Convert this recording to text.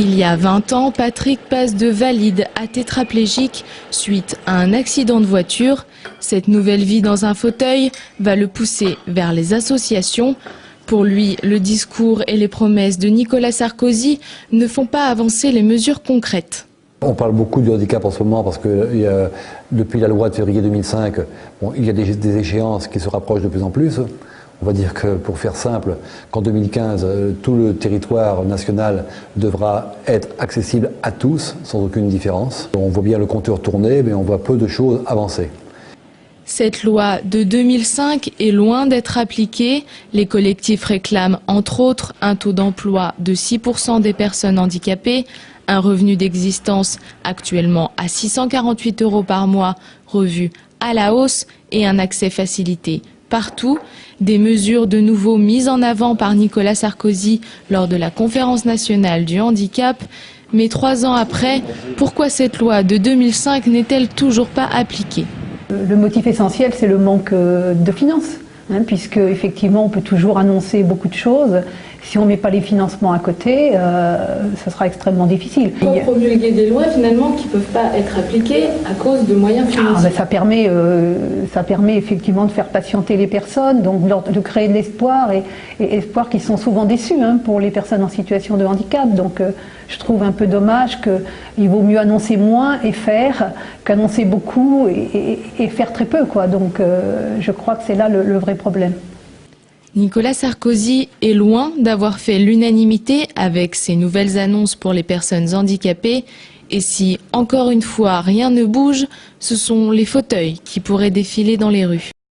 Il y a 20 ans, Patrick passe de valide à tétraplégique suite à un accident de voiture. Cette nouvelle vie dans un fauteuil va le pousser vers les associations. Pour lui, le discours et les promesses de Nicolas Sarkozy ne font pas avancer les mesures concrètes. On parle beaucoup du handicap en ce moment parce que depuis la loi de février 2005, il y a des échéances qui se rapprochent de plus en plus. On va dire que, pour faire simple, qu'en 2015, tout le territoire national devra être accessible à tous, sans aucune différence. On voit bien le compteur tourner, mais on voit peu de choses avancer. Cette loi de 2005 est loin d'être appliquée. Les collectifs réclament, entre autres, un taux d'emploi de 6% des personnes handicapées, un revenu d'existence actuellement à 648 € par mois, revu à la hausse, et un accès facilité partout. Des mesures de nouveau mises en avant par Nicolas Sarkozy lors de la conférence nationale du handicap. Mais 3 ans après, pourquoi cette loi de 2005 n'est-elle toujours pas appliquée ? Le motif essentiel, c'est le manque de finances, puisque effectivement on peut toujours annoncer beaucoup de choses. Si on ne met pas les financements à côté, ça sera extrêmement difficile. Pourquoi promulguer des lois finalement qui ne peuvent pas être appliquées à cause de moyens financiers ? Ça permet effectivement de faire patienter les personnes, donc de créer de l'espoir, et espoir qui sont souvent déçus pour les personnes en situation de handicap. Donc je trouve un peu dommage qu'il vaut mieux annoncer moins et faire qu'annoncer beaucoup et faire très peu, quoi. Donc je crois que c'est là le vrai problème. Nicolas Sarkozy est loin d'avoir fait l'unanimité avec ses nouvelles annonces pour les personnes handicapées. Et si, encore une fois, rien ne bouge, ce sont les fauteuils qui pourraient défiler dans les rues.